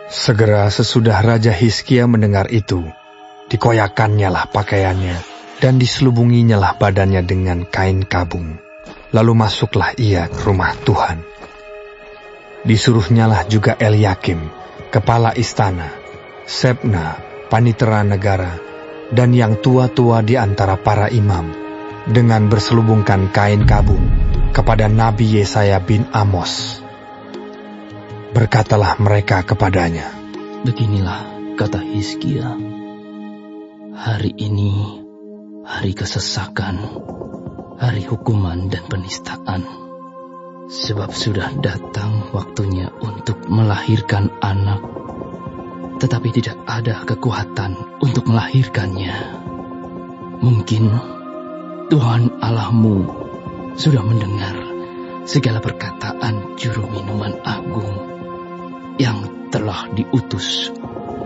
Segera sesudah Raja Hizkia mendengar itu, dikoyakkannyalah pakaiannya, dan diselubunginyalah badannya dengan kain kabung. Lalu masuklah ia ke rumah Tuhan. Disuruhnyalah juga Eliakim, kepala istana, Sebna, panitera negara, dan yang tua-tua di antara para imam, dengan berselubungkan kain kabung kepada Nabi Yesaya bin Amos. Berkatalah mereka kepadanya, "Beginilah kata Hizkia, hari ini hari kesesakan, hari hukuman dan penistaan. Sebab sudah datang waktunya untuk melahirkan anak, tetapi tidak ada kekuatan untuk melahirkannya. Mungkin Tuhan Allahmu sudah mendengar segala perkataan juru minuman agung yang telah diutus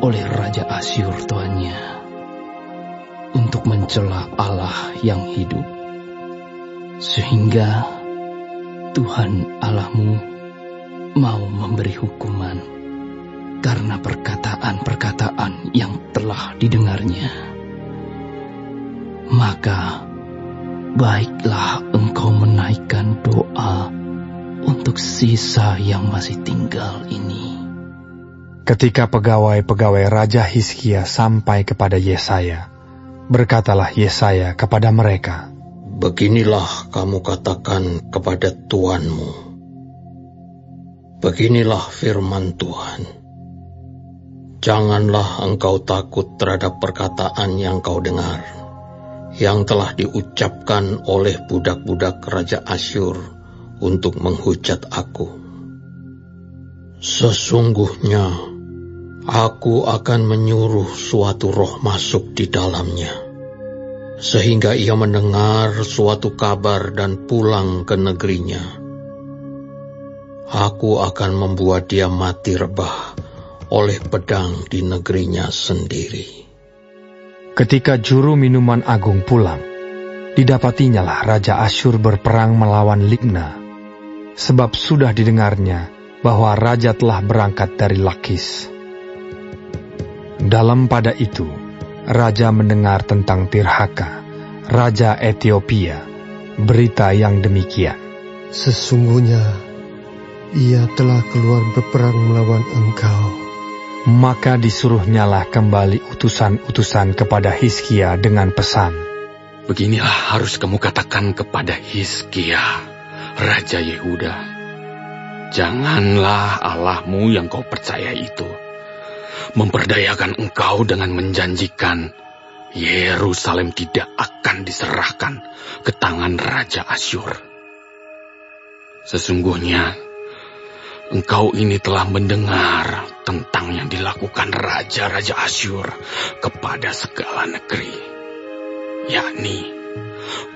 oleh Raja Asyur tuannya untuk mencela Allah yang hidup, sehingga Tuhan Allahmu mau memberi hukuman karena perkataan-perkataan yang telah didengarnya. Maka baiklah engkau menaikkan doa untuk sisa yang masih tinggal ini." Ketika pegawai-pegawai Raja Hizkia sampai kepada Yesaya, berkatalah Yesaya kepada mereka, "Beginilah kamu katakan kepada tuanmu. Beginilah firman Tuhan. Janganlah engkau takut terhadap perkataan yang kau dengar, yang telah diucapkan oleh budak-budak Raja Asyur untuk menghujat aku. Sesungguhnya aku akan menyuruh suatu roh masuk di dalamnya, sehingga ia mendengar suatu kabar dan pulang ke negerinya. Aku akan membuat dia mati rebah oleh pedang di negerinya sendiri." Ketika juru minuman agung pulang, didapatinyalah Raja Asyur berperang melawan Libna, sebab sudah didengarnya bahwa raja telah berangkat dari Lakis. Dalam pada itu, raja mendengar tentang Tirhaka, raja Etiopia, berita yang demikian, "Sesungguhnya ia telah keluar berperang melawan engkau." Maka disuruhnyalah kembali utusan-utusan kepada Hizkia dengan pesan, "Beginilah harus kamu katakan kepada Hizkia, Raja Yehuda. Janganlah Allahmu yang kau percaya itu memperdayakan engkau dengan menjanjikan Yerusalem tidak akan diserahkan ke tangan Raja Asyur. Sesungguhnya engkau ini telah mendengar tentang yang dilakukan Raja-Raja Asyur kepada segala negeri, yakni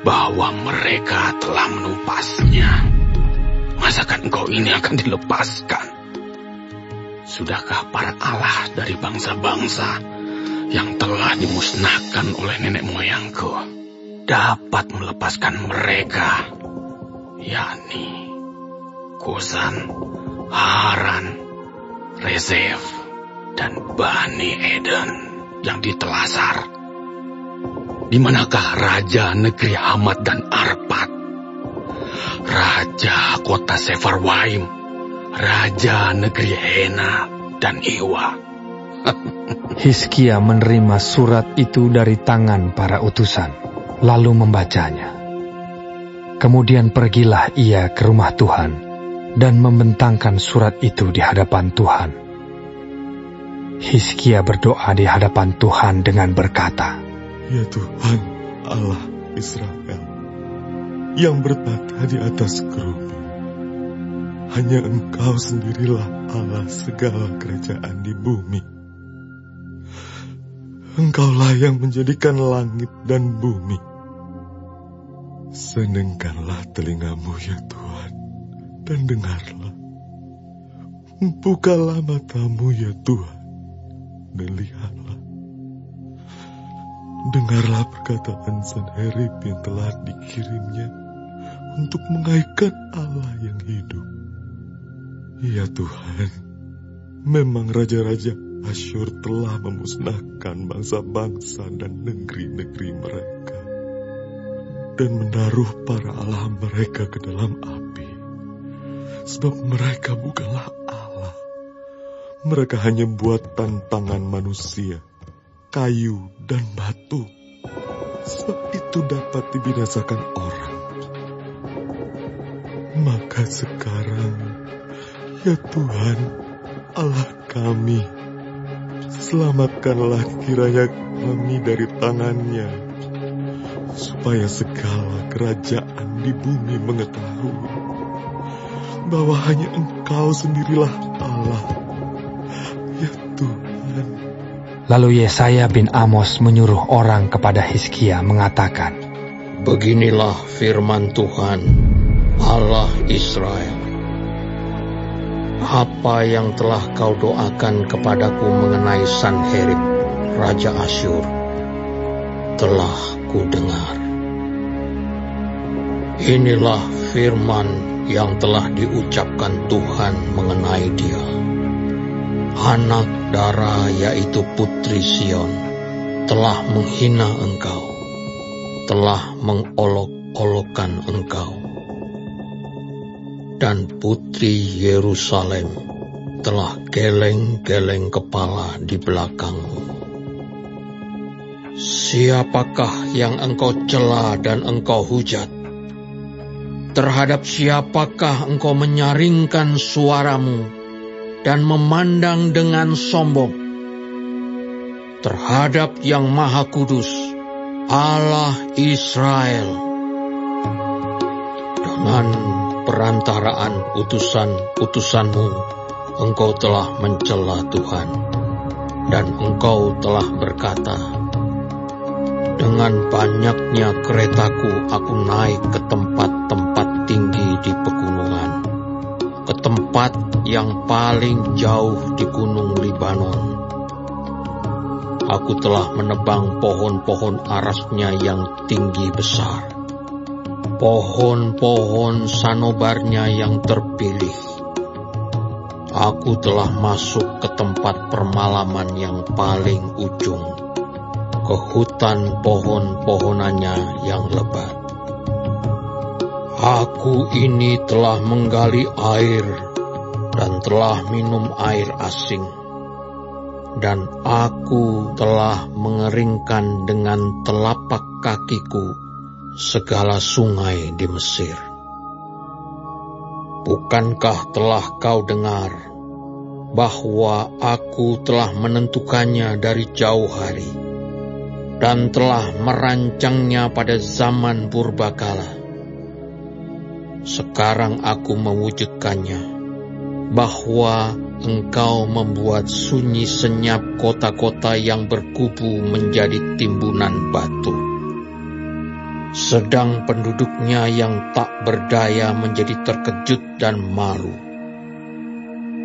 bahwa mereka telah menumpasnya. Masakan engkau ini akan dilepaskan? Sudahkah para Allah dari bangsa-bangsa yang telah dimusnahkan oleh nenek moyangku dapat melepaskan mereka, yakni Kusan, Haran, Rezef, dan Bani Eden yang ditelasar? Di manakah raja negeri Hamat dan Arpad, raja kota Sefarwaim, raja negeri Hena dan Iwa?" Hizkia menerima surat itu dari tangan para utusan, lalu membacanya. Kemudian pergilah ia ke rumah Tuhan dan membentangkan surat itu di hadapan Tuhan. Hizkia berdoa di hadapan Tuhan dengan berkata, "Ya Tuhan Allah Israel, yang bertata di atas kerubi, hanya Engkau sendirilah Allah segala kerajaan di bumi. Engkaulah yang menjadikan langit dan bumi. Senengkanlah telingamu ya Tuhan, dan dengarlah. Bukalah matamu ya Tuhan, dan lihatlah. Dengarlah perkataan Sanherib yang telah dikirimnya untuk mengaikan Allah yang hidup. Ya Tuhan, memang raja-raja Asyur telah memusnahkan bangsa-bangsa dan negeri-negeri mereka, dan menaruh para allah mereka ke dalam api. Sebab mereka bukanlah Allah. Mereka hanya buatan tangan manusia, kayu dan batu. Sebab itu dapat dibinasakan orang. Maka sekarang, ya Tuhan, Allah kami, selamatkanlah kiranya kami dari tangannya, supaya segala kerajaan di bumi mengetahui bahwa hanya Engkau sendirilah Allah, ya Tuhan. Lalu Yesaya bin Amos menyuruh orang kepada Hizkia mengatakan, Beginilah firman Tuhan, Allah Israel. Apa yang telah kau doakan kepadaku mengenai Sanherib, Raja Asyur, telah ku dengar. Inilah firman yang telah diucapkan Tuhan mengenai dia. Anak Dara, yaitu Putri Sion, telah menghina engkau, telah mengolok-olokkan engkau. Dan Putri Yerusalem telah geleng-geleng kepala di belakangmu. Siapakah yang engkau cela dan engkau hujat? Terhadap siapakah engkau menyaringkan suaramu dan memandang dengan sombong? Terhadap Yang Maha Kudus, Allah Israel. Dengan perantaraan utusan-utusanmu, engkau telah mencela Tuhan, dan engkau telah berkata, dengan banyaknya keretaku aku naik ke tempat-tempat tinggi di pegunungan, ke tempat yang paling jauh di gunung Libanon. Aku telah menebang pohon-pohon arasnya yang tinggi besar, pohon-pohon sanobarnya yang terpilih. Aku telah masuk ke tempat permalaman yang paling ujung, ke hutan pohon-pohonannya yang lebat. Aku ini telah menggali air dan telah minum air asing, dan aku telah mengeringkan dengan telapak kakiku segala sungai di Mesir. Bukankah telah kau dengar bahwa aku telah menentukannya dari jauh hari dan telah merancangnya pada zaman purbakala? Sekarang aku mewujudkannya, bahwa engkau membuat sunyi senyap kota-kota yang berkubu menjadi timbunan batu, sedang penduduknya yang tak berdaya menjadi terkejut dan malu.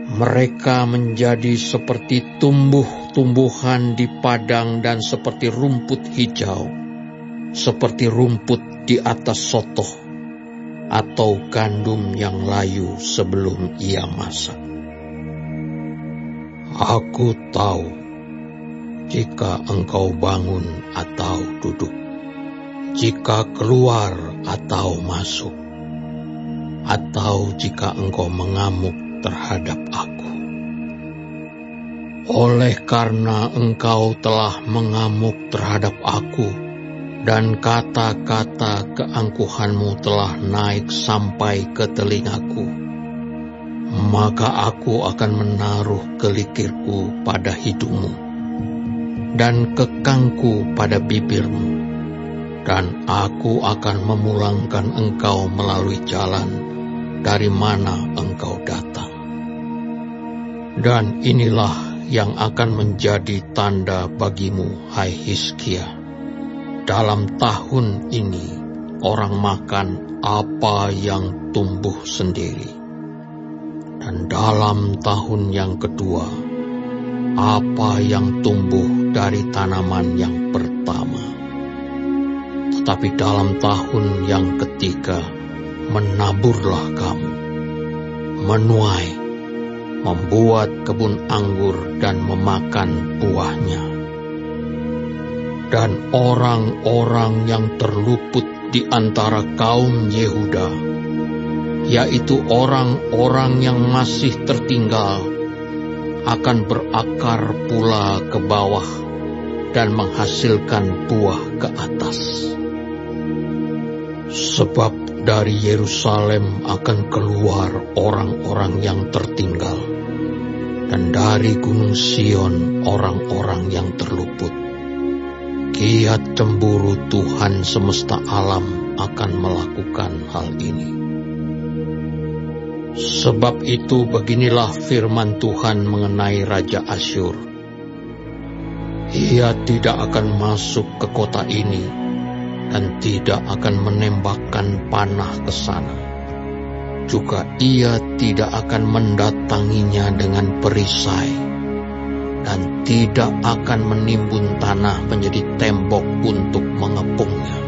Mereka menjadi seperti tumbuh-tumbuhan di padang dan seperti rumput hijau, seperti rumput di atas sotoh, atau gandum yang layu sebelum ia masak. Aku tahu jika engkau bangun atau duduk, jika keluar atau masuk, atau jika engkau mengamuk terhadap aku. Oleh karena engkau telah mengamuk terhadap aku, dan kata-kata keangkuhanmu telah naik sampai ke telingaku, maka aku akan menaruh kelikirku pada hidungmu, dan kekangku pada bibirmu, dan aku akan memulangkan engkau melalui jalan dari mana engkau datang. Dan inilah yang akan menjadi tanda bagimu, hai Hizkia. Dalam tahun ini, orang makan apa yang tumbuh sendiri. Dan dalam tahun yang kedua, apa yang tumbuh dari tanaman yang pertama. Tetapi dalam tahun yang ketiga, menaburlah kamu, menuai, membuat kebun anggur dan memakan buahnya. Dan orang-orang yang terluput di antara kaum Yehuda, yaitu orang-orang yang masih tertinggal, akan berakar pula ke bawah dan menghasilkan buah ke atas. Sebab dari Yerusalem akan keluar orang-orang yang tertinggal, dan dari Gunung Sion orang-orang yang terluput. Kiat cemburu Tuhan semesta alam akan melakukan hal ini. Sebab itu beginilah firman Tuhan mengenai Raja Asyur. Ia tidak akan masuk ke kota ini dan tidak akan menembakkan panah ke sana. Juga ia tidak akan mendatanginya dengan perisai dan tidak akan menimbun tanah menjadi tembok untuk mengepungnya.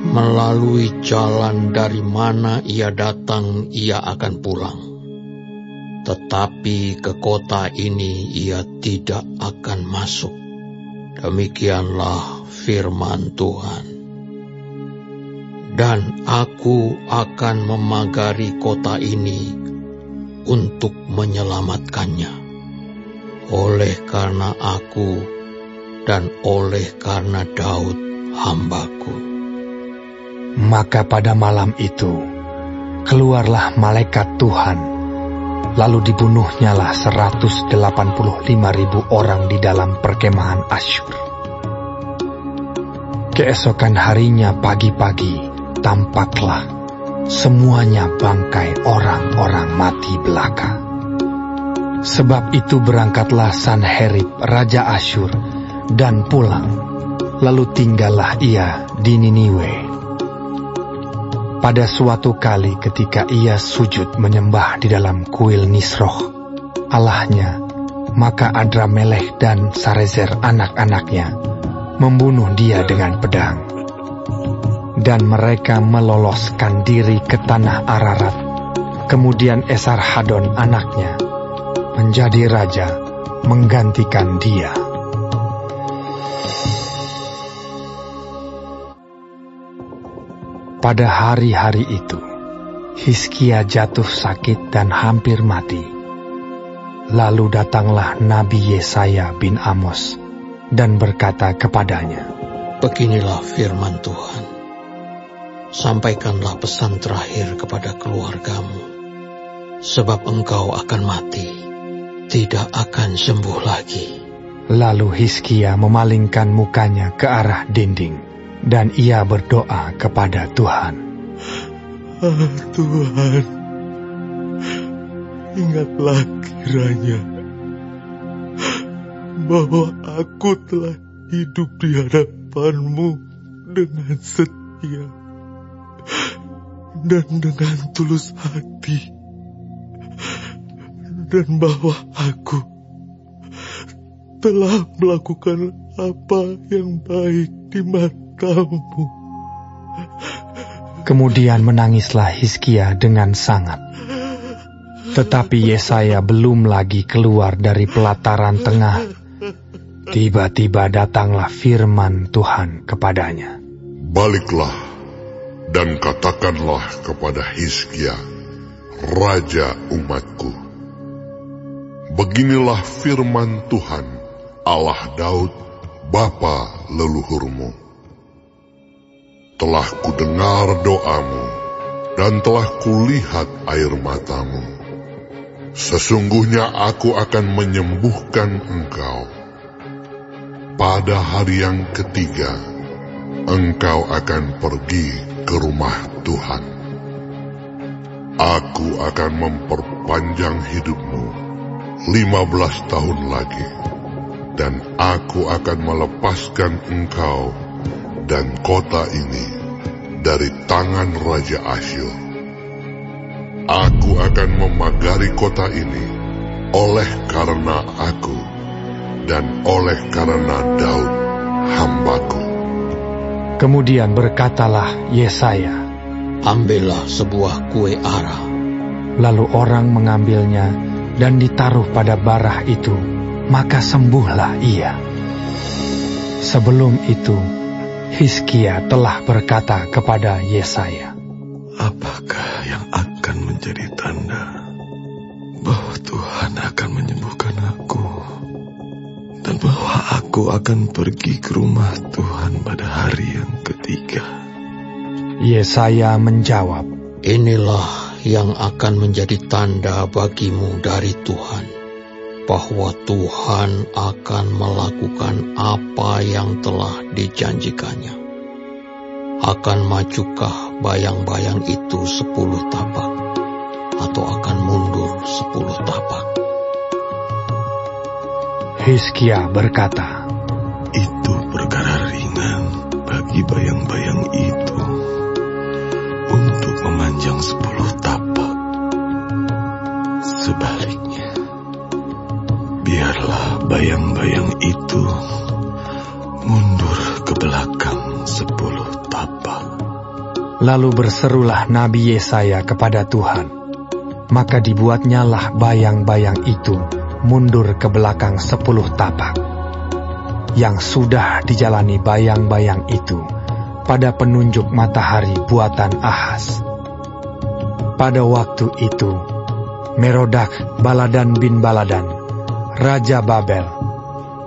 Melalui jalan dari mana ia datang, ia akan pulang. Tetapi ke kota ini ia tidak akan masuk. Demikianlah firman Tuhan. Dan aku akan memagari kota ini untuk menyelamatkannya. Oleh karena aku dan oleh karena Daud hambaku. Maka pada malam itu keluarlah malaikat Tuhan, lalu dibunuhnyalah 185.000 orang di dalam perkemahan Asyur. Keesokan harinya pagi-pagi tampaklah semuanya bangkai orang-orang mati belaka. Sebab itu berangkatlah Sanherib Raja Asyur dan pulang, lalu tinggallah ia di Niniwe. Pada suatu kali ketika ia sujud menyembah di dalam kuil Nisroh, Allahnya, maka Adramelech dan Sarezer anak-anaknya membunuh dia dengan pedang. Dan mereka meloloskan diri ke tanah Ararat. Kemudian Esarhadon anaknya menjadi raja menggantikan dia. Pada hari-hari itu, Hizkia jatuh sakit dan hampir mati. Lalu datanglah Nabi Yesaya bin Amos dan berkata kepadanya, Beginilah firman Tuhan. Sampaikanlah pesan terakhir kepada keluargamu, sebab engkau akan mati, tidak akan sembuh lagi. Lalu Hizkia memalingkan mukanya ke arah dinding, dan ia berdoa kepada Tuhan. Tuhan, ingatlah kiranya bahwa aku telah hidup di hadapan-Mu dengan setia dan dengan tulus hati, dan bahwa aku telah melakukan apa yang baik di mata-Mu. Kemudian menangislah Hizkia dengan sangat. Tetapi Yesaya belum lagi keluar dari pelataran tengah. Tiba-tiba datanglah firman Tuhan kepadanya. Baliklah dan katakanlah kepada Hizkia, raja umatku. Beginilah firman Tuhan, Allah Daud, bapa leluhurmu. Telah kudengar doamu, dan telah kulihat air matamu. Sesungguhnya aku akan menyembuhkan engkau. Pada hari yang ketiga, engkau akan pergi ke rumah Tuhan. Aku akan memperpanjang hidupmu 15 tahun lagi, dan aku akan melepaskan engkau dan kota ini dari tangan Raja Asyur. Aku akan memagari kota ini oleh karena aku dan oleh karena Daud hambaku. Kemudian berkatalah Yesaya, Ambillah sebuah kue ara, Lalu orang mengambilnya dan ditaruh pada barah itu, maka sembuhlah ia. Sebelum itu, Hizkia telah berkata kepada Yesaya, apakah yang akan menjadi tanda bahwa Tuhan akan menyembuhkan aku, dan bahwa aku akan pergi ke rumah Tuhan pada hari yang ketiga? Yesaya menjawab, inilah yang akan menjadi tanda bagimu dari Tuhan, bahwa Tuhan akan melakukan apa yang telah dijanjikannya. Akan majukah bayang-bayang itu 10 tapak, atau akan mundur 10 tapak? Hizkia berkata, itu perkara ringan bagi bayang-bayang itu untuk memanjang 10 tapak. Sebaliknya, biarlah bayang-bayang itu mundur ke belakang 10 tapak. Lalu berserulah Nabi Yesaya kepada Tuhan. Maka dibuatnyalah bayang-bayang itu mundur ke belakang 10 tapak. Yang sudah dijalani bayang-bayang itu pada penunjuk matahari buatan Ahaz. Pada waktu itu, Merodak Baladan bin Baladan, Raja Babel,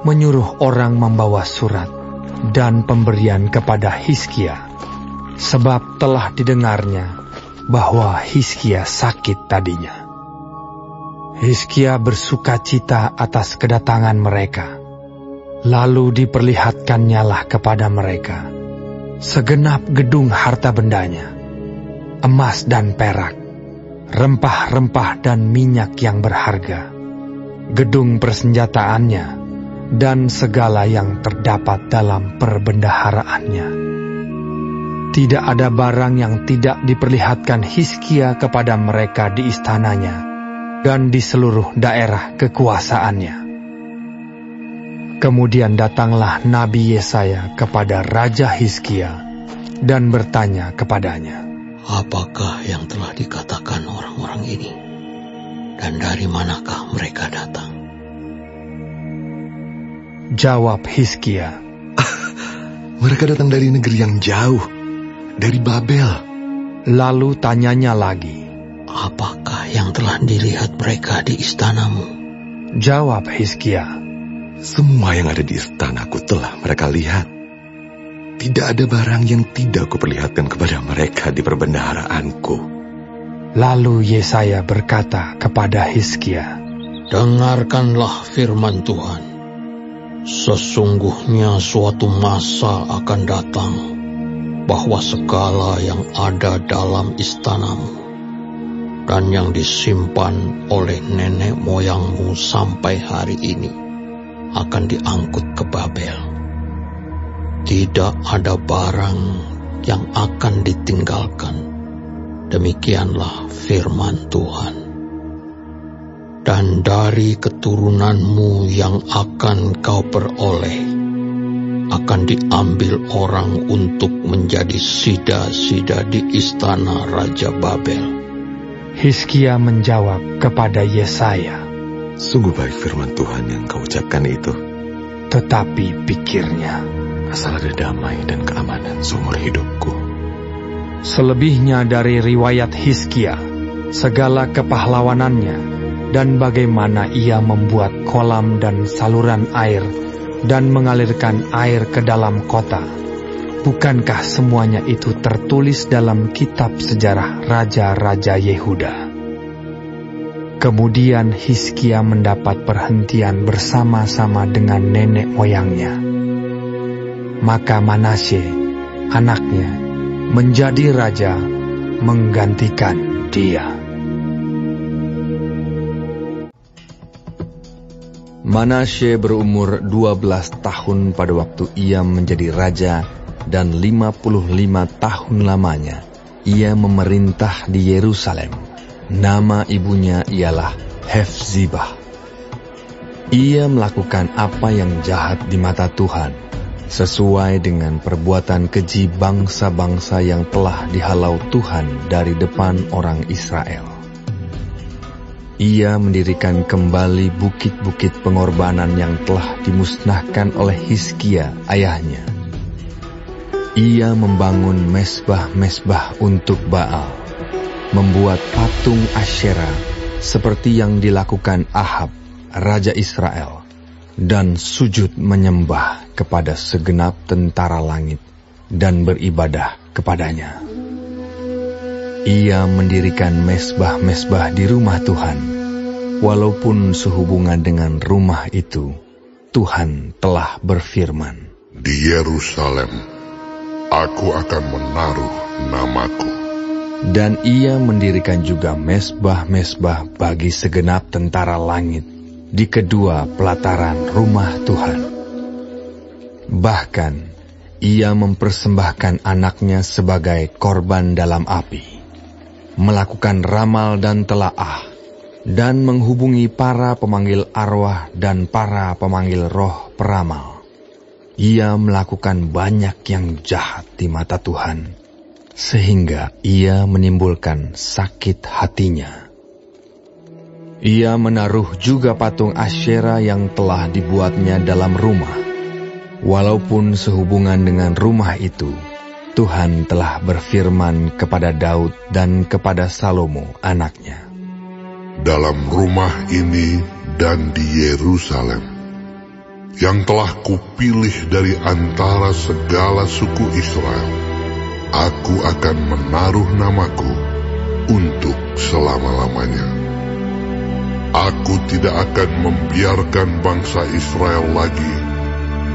menyuruh orang membawa surat dan pemberian kepada Hizkia, sebab telah didengarnya bahwa Hizkia sakit tadinya. Hizkia bersukacita atas kedatangan mereka, lalu diperlihatkannyalah kepada mereka segenap gedung harta bendanya, emas dan perak, rempah-rempah dan minyak yang berharga, gedung persenjataannya, dan segala yang terdapat dalam perbendaharaannya. Tidak ada barang yang tidak diperlihatkan Hizkia kepada mereka di istananya dan di seluruh daerah kekuasaannya. Kemudian datanglah Nabi Yesaya kepada Raja Hizkia dan bertanya kepadanya, apakah yang telah dikatakan orang-orang ini? Dan dari manakah mereka datang? Jawab Hizkia, mereka datang dari negeri yang jauh, dari Babel. Lalu tanyanya lagi, apakah yang telah dilihat mereka di istanamu? Jawab Hizkia, semua yang ada di istanaku telah mereka lihat. Tidak ada barang yang tidak kuperlihatkan kepada mereka di perbendaharaanku. Lalu Yesaya berkata kepada Hizkia, dengarkanlah firman Tuhan. Sesungguhnya suatu masa akan datang, bahwa segala yang ada dalam istanamu dan yang disimpan oleh nenek moyangmu sampai hari ini akan diangkut ke Babel. Tidak ada barang yang akan ditinggalkan. Demikianlah firman Tuhan. Dan dari keturunanmu yang akan kau peroleh, akan diambil orang untuk menjadi sida-sida di istana Raja Babel. Hizkia menjawab kepada Yesaya, sungguh baik firman Tuhan yang kau ucapkan itu. Tetapi pikirnya, asal ada damai dan keamanan seumur hidupku. Selebihnya dari riwayat Hizkia, segala kepahlawanannya, dan bagaimana ia membuat kolam dan saluran air, dan mengalirkan air ke dalam kota, bukankah semuanya itu tertulis dalam kitab sejarah Raja-Raja Yehuda? Kemudian Hizkia mendapat perhentian bersama-sama dengan nenek moyangnya. Maka Manasye, anaknya, menjadi raja menggantikan dia. Manasye berumur 12 tahun pada waktu ia menjadi raja, dan 55 tahun lamanya ia memerintah di Yerusalem. Nama ibunya ialah Hefzibah. Ia melakukan apa yang jahat di mata Tuhan, sesuai dengan perbuatan keji bangsa-bangsa yang telah dihalau Tuhan dari depan orang Israel. Ia mendirikan kembali bukit-bukit pengorbanan yang telah dimusnahkan oleh Hizkia ayahnya. Ia membangun mesbah-mesbah untuk Baal, membuat patung Asyera seperti yang dilakukan Ahab, Raja Israel, dan sujud menyembah kepada segenap tentara langit dan beribadah kepadanya. Ia mendirikan mesbah-mesbah di rumah Tuhan, walaupun sehubungan dengan rumah itu, Tuhan telah berfirman, Di Yerusalem, aku akan menaruh namaku. Dan ia mendirikan juga mesbah-mesbah bagi segenap tentara langit di kedua pelataran rumah Tuhan. Bahkan, ia mempersembahkan anaknya sebagai korban dalam api, melakukan ramal dan telaah, dan menghubungi para pemanggil arwah dan para pemanggil roh peramal. Ia melakukan banyak yang jahat di mata Tuhan, sehingga ia menimbulkan sakit hatinya. Ia menaruh juga patung Asyera yang telah dibuatnya dalam rumah, walaupun sehubungan dengan rumah itu, Tuhan telah berfirman kepada Daud dan kepada Salomo anaknya, Dalam rumah ini dan di Yerusalem, yang telah kupilih dari antara segala suku Israel, aku akan menaruh namaku untuk selama-lamanya. Aku tidak akan membiarkan bangsa Israel lagi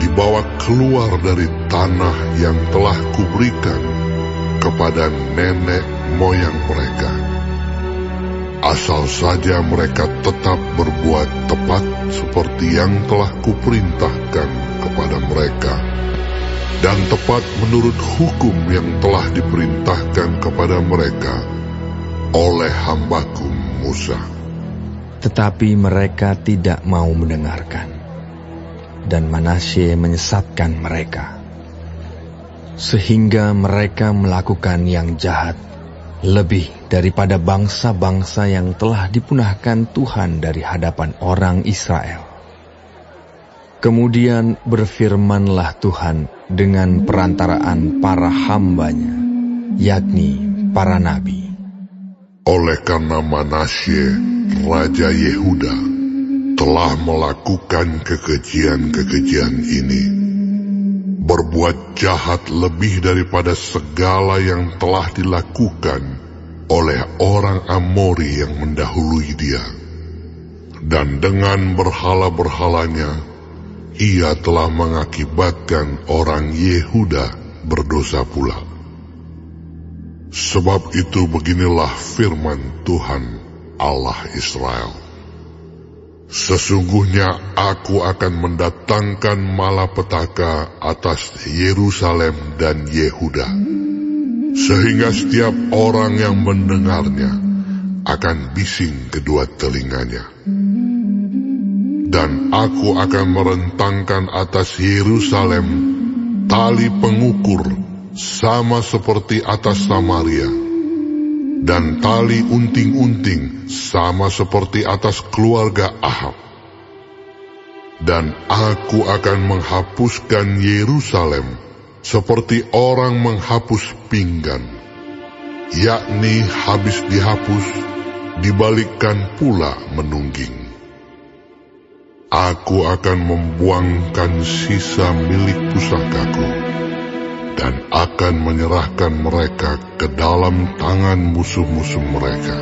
dibawa keluar dari tanah yang telah kuberikan kepada nenek moyang mereka, asal saja mereka tetap berbuat tepat seperti yang telah kuperintahkan kepada mereka, dan tepat menurut hukum yang telah diperintahkan kepada mereka oleh hambaku Musa. Tetapi mereka tidak mau mendengarkan, dan Manasye menyesatkan mereka, sehingga mereka melakukan yang jahat lebih daripada bangsa-bangsa yang telah dipunahkan Tuhan dari hadapan orang Israel. Kemudian berfirmanlah Tuhan dengan perantaraan para hambanya, yakni para nabi. Oleh karena Manasye, Raja Yehuda, telah melakukan kekejian-kekejian ini, berbuat jahat lebih daripada segala yang telah dilakukan oleh orang Amori yang mendahului dia. Dan dengan berhala-berhalanya, ia telah mengakibatkan orang Yehuda berdosa pula. Sebab itu beginilah firman Tuhan Allah Israel. Sesungguhnya aku akan mendatangkan malapetaka atas Yerusalem dan Yehuda, sehingga setiap orang yang mendengarnya akan bising kedua telinganya. Dan aku akan merentangkan atas Yerusalem tali pengukur sama seperti atas Samaria, dan tali unting-unting sama seperti atas keluarga Ahab. Dan aku akan menghapuskan Yerusalem seperti orang menghapus pinggan, yakni habis dihapus, dibalikkan pula menungging. Aku akan membuangkan sisa milik pusakaku, dan akan menyerahkan mereka ke dalam tangan musuh-musuh mereka,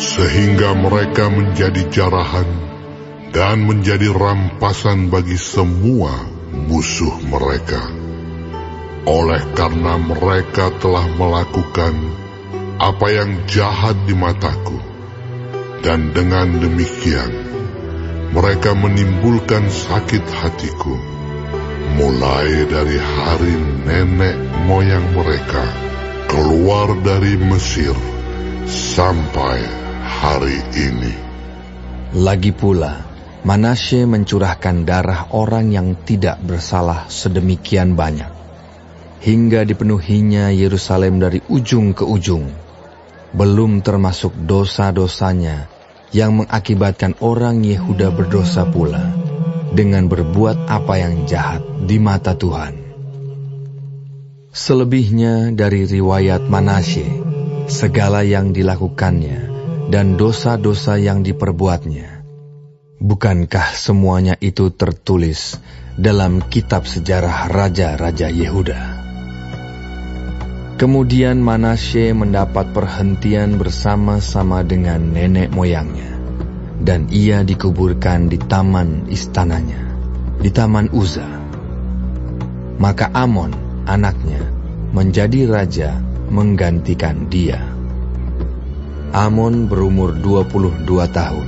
sehingga mereka menjadi jarahan dan menjadi rampasan bagi semua musuh mereka. Oleh karena mereka telah melakukan apa yang jahat di mataku, dan dengan demikian mereka menimbulkan sakit hatiku, mulai dari hari nenek moyang mereka keluar dari Mesir sampai hari ini. Lagi pula, Manasye mencurahkan darah orang yang tidak bersalah sedemikian banyak, hingga dipenuhinya Yerusalem dari ujung ke ujung, belum termasuk dosa-dosanya yang mengakibatkan orang Yehuda berdosa pula dengan berbuat apa yang jahat di mata Tuhan. Selebihnya dari riwayat Manasye, segala yang dilakukannya dan dosa-dosa yang diperbuatnya, bukankah semuanya itu tertulis dalam kitab sejarah raja-raja Yehuda? Kemudian Manasye mendapat perhentian bersama-sama dengan nenek moyangnya, dan ia dikuburkan di taman istananya, di taman Uza. Maka Amon, anaknya, menjadi raja menggantikan dia. Amon berumur 22 tahun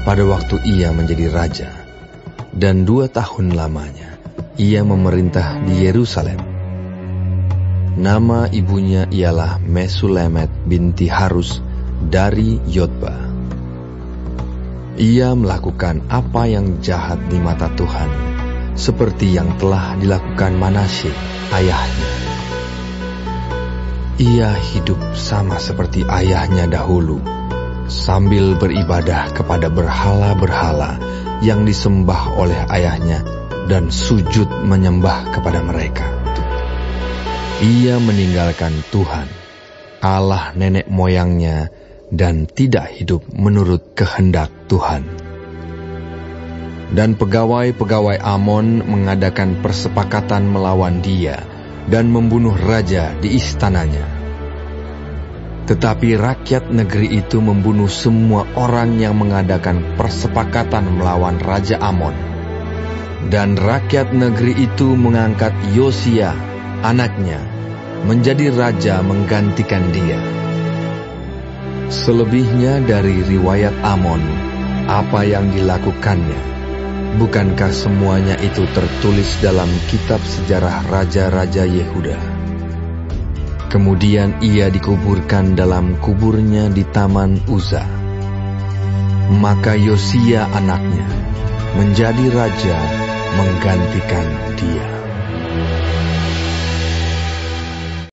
pada waktu ia menjadi raja, dan 2 tahun lamanya ia memerintah di Yerusalem. Nama ibunya ialah Mesulemet binti Harus dari Yotba. Ia melakukan apa yang jahat di mata Tuhan, seperti yang telah dilakukan Manasye ayahnya. Ia hidup sama seperti ayahnya dahulu, sambil beribadah kepada berhala-berhala yang disembah oleh ayahnya dan sujud menyembah kepada mereka. Ia meninggalkan Tuhan, Allah nenek moyangnya, dan tidak hidup menurut kehendak Tuhan. Dan pegawai-pegawai Amon mengadakan persepakatan melawan dia dan membunuh raja di istananya. Tetapi rakyat negeri itu membunuh semua orang yang mengadakan persepakatan melawan Raja Amon. Dan rakyat negeri itu mengangkat Yosia, anaknya, menjadi raja menggantikan dia. Selebihnya dari riwayat Amon, apa yang dilakukannya, bukankah semuanya itu tertulis dalam kitab sejarah raja-raja Yehuda? Kemudian ia dikuburkan dalam kuburnya di taman Uza. Maka Yosia anaknya menjadi raja menggantikan dia.